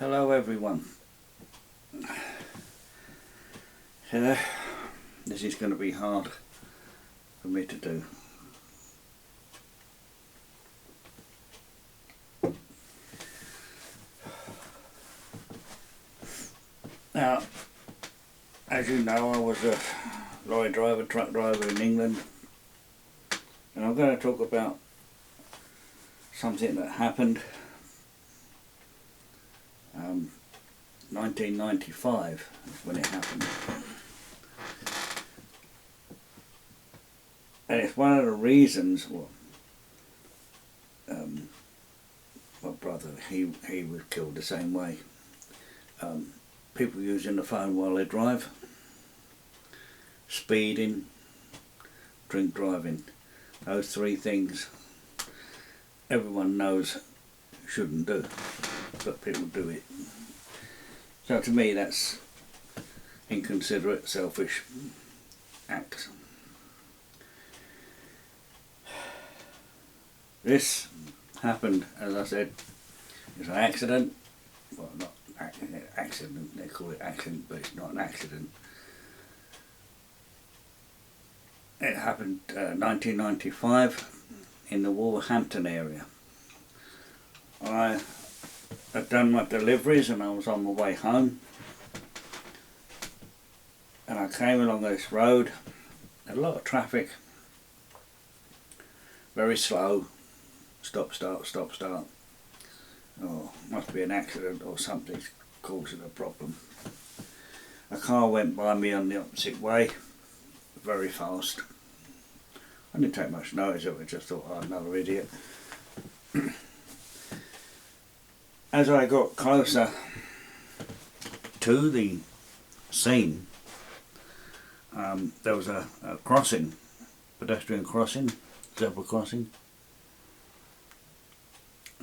Hello everyone. This is going to be hard for me to do. Now, as you know, I was a lorry driver, truck driver in England, and I'm going to talk about something that happened 1995 is when it happened. And it's one of the reasons, my brother, he was killed the same way. People using the phone while they drive, speeding, drink driving. Those three things everyone knows shouldn't do, but people do it. So to me that's inconsiderate, selfish acts. This happened, as I said, it's an accident. Well, not accident, they call it accident, but it's not an accident. It happened 1995 in the Wolverhampton area. I had done my deliveries and I was on my way home, and I came along this road, a lot of traffic, very slow, stop start, stop start. Oh, must be an accident or something's causing a problem. A car went by me on the opposite way, very fast. I didn't take much notice of it, just thought, oh, another idiot. As I got closer to the scene, there was a crossing, pedestrian crossing, zebra crossing,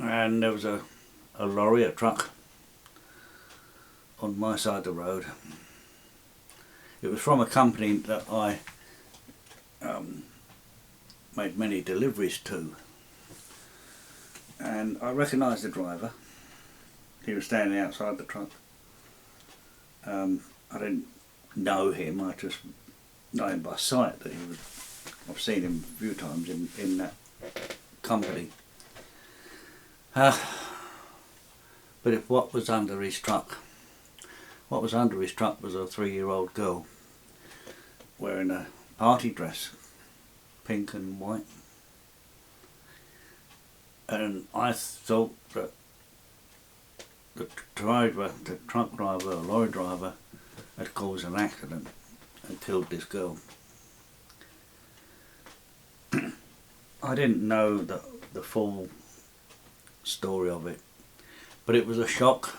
and there was a lorry, a truck, on my side of the road. It was from a company that I made many deliveries to, and I recognised the driver. He was standing outside the truck. I didn't know him, I just know him by sight, that he was, I've seen him a few times in that company. But what was under his truck? What was under his truck was a 3-year-old girl wearing a party dress, pink and white. And I thought that the driver, the truck driver, or lorry driver, had caused an accident and killed this girl. I didn't know the full story of it, but it was a shock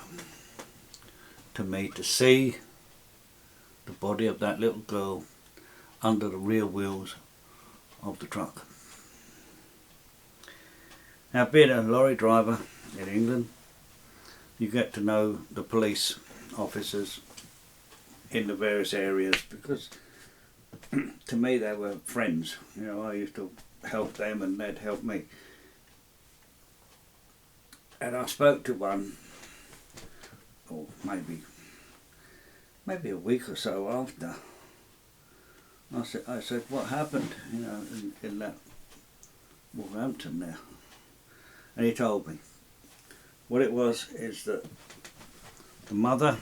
to me to see the body of that little girl under the rear wheels of the truck. Now, being a lorry driver in England, you get to know the police officers in the various areas, because to me they were friends. You know, I used to help them and they'd help me. And I spoke to one, or maybe a week or so after. I said, what happened, you know, in that Wolverhampton there? And he told me. What it was is that the mother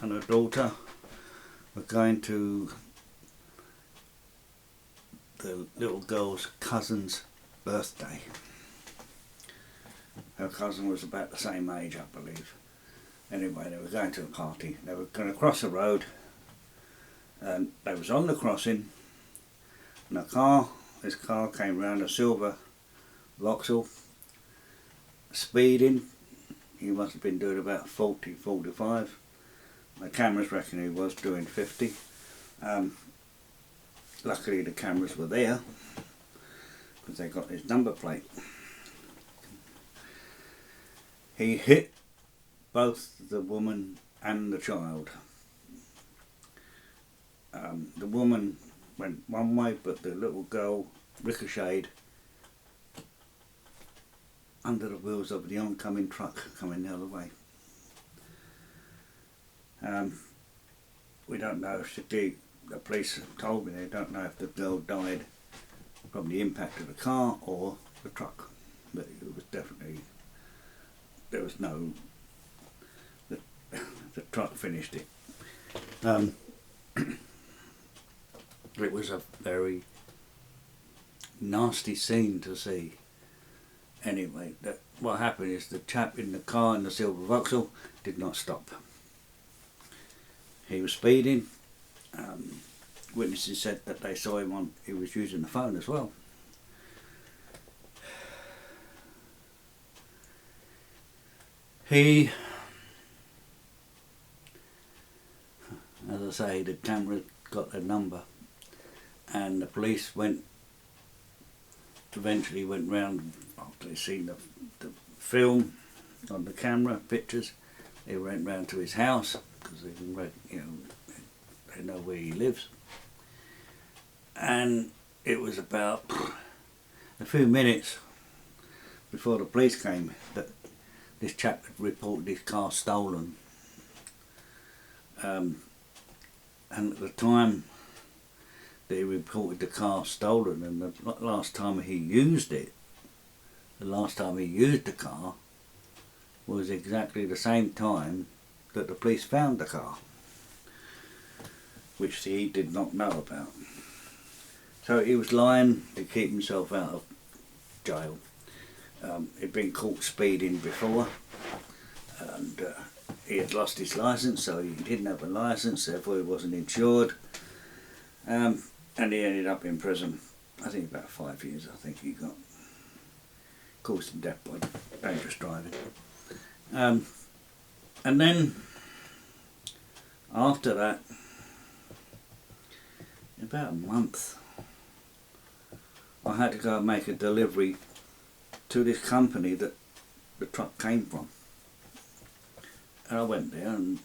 and her daughter were going to the little girl's cousin's birthday. Her cousin was about the same age, I believe. Anyway, they were going to a party. They were going to cross the road, and they was on the crossing, and this car came round, a silver Vauxhall, speeding. He must have been doing about 40, 45. The cameras reckon he was doing 50. Luckily the cameras were there, because they got his number plate. He hit both the woman and the child. The woman went one way, but the little girl ricocheted under the wheels of the oncoming truck coming the other way. We don't know if the police told me they don't know if the girl died from the impact of the car or the truck, but it was definitely, there was no, the truck finished it. It was a very nasty scene to see. Anyway, what happened is the chap in the car in the silver Vauxhall did not stop. He was speeding. Witnesses said that they saw him on, he was using the phone as well. He, as I say, the camera got their number, and the police eventually went round after they seen the film on the camera, pictures. They went round to his house because they know where he lives, and it was about a few minutes before the police came that this chap had reported his car stolen, and at the time that he reported the car stolen, and the last time he used it, the last time he used the car was exactly the same time that the police found the car, which he did not know about. So he was lying to keep himself out of jail. He'd been caught speeding before, and he had lost his licence, so he didn't have a licence, therefore he wasn't insured, and he ended up in prison. I think about 5 years. I think he got caused him death by dangerous driving. And then after that, about a month, I had to go and make a delivery to this company that the truck came from. And I went there and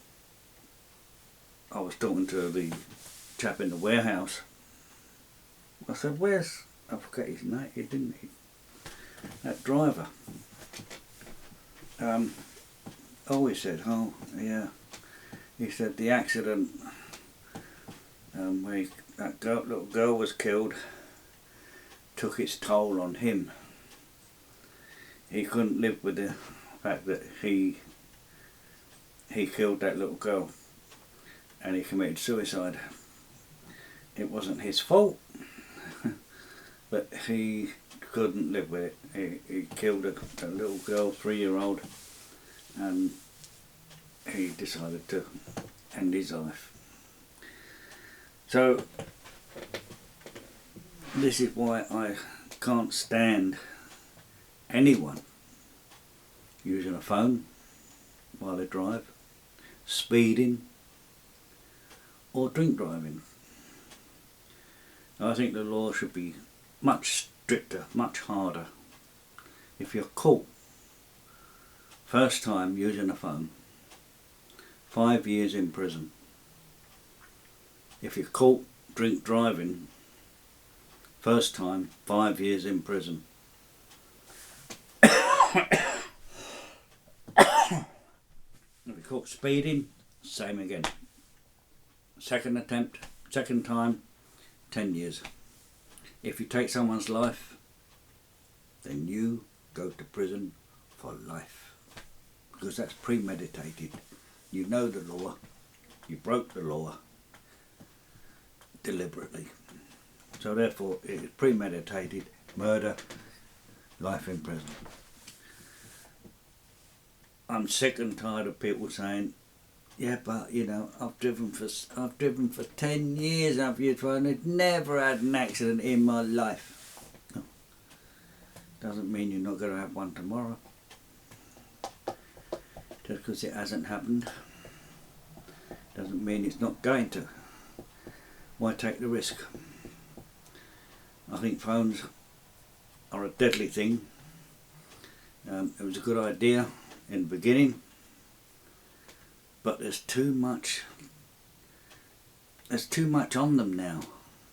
I was talking to the chap in the warehouse. I said, "Where's," I forget his name, didn't he? That driver. He said, "Oh, yeah." He said the accident where that little girl was killed took its toll on him. He couldn't live with the fact that he killed that little girl and he committed suicide. It wasn't his fault, but he couldn't live with it. He killed a little girl, 3-year-old, and he decided to end his life. So this is why I can't stand anyone using a phone while they drive, speeding, or drink driving. I think the law should be much stricter, much harder. If you're caught first time using a phone, 5 years in prison. If you're caught drink driving first time, 5 years in prison. If you're caught speeding, same again. Second attempt, second time, 10 years. If you take someone's life, then you go to prison for life, because that's premeditated. You know the law, you broke the law deliberately. So therefore it is premeditated murder, life in prison. I'm sick and tired of people saying, "Yeah, but you know, I've driven for 10 years, I've used phone, I've never had an accident in my life." No. Doesn't mean you're not going to have one tomorrow. Just because it hasn't happened doesn't mean it's not going to. Why take the risk? I think phones are a deadly thing. It was a good idea in the beginning, but there's too much on them now.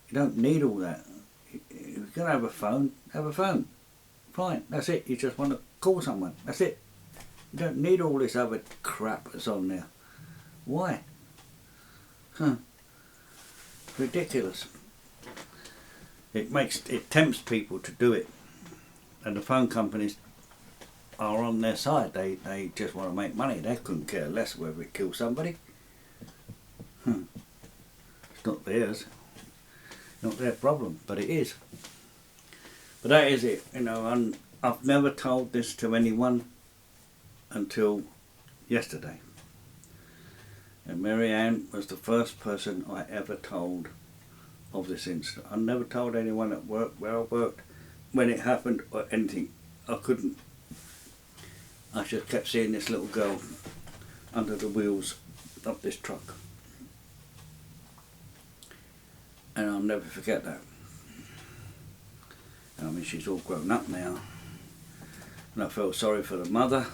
You don't need all that. If you're going to have a phone, have a phone. Fine, that's it. You just want to call someone. That's it. You don't need all this other crap that's on there. Why? Huh? Ridiculous. It tempts people to do it, and the phone companies are on their side. They just want to make money. They couldn't care less whether it kills somebody. It's not theirs, not their problem, but it is. But that is it, you know. And I've never told this to anyone until yesterday. And Mary Ann was the first person I ever told of this incident. I never told anyone at work, where I worked, when it happened or anything. I couldn't. I just kept seeing this little girl under the wheels of this truck. And I'll never forget that. I mean, she's all grown up now. And I felt sorry for the mother,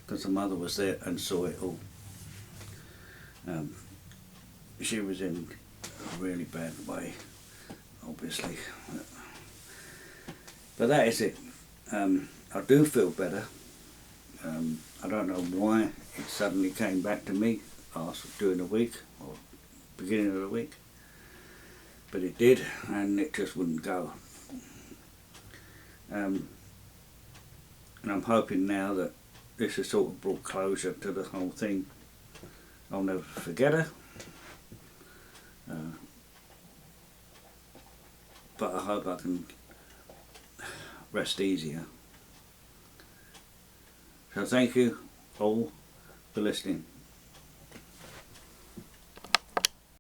because the mother was there and saw it all. She was in a really bad way, obviously. But that is it. I do feel better. I don't know why it suddenly came back to me during the week, or beginning of the week. But it did, and it just wouldn't go. And I'm hoping now that this has sort of brought closure to the whole thing. I'll never forget her. But I hope I can rest easier. So thank you all for listening.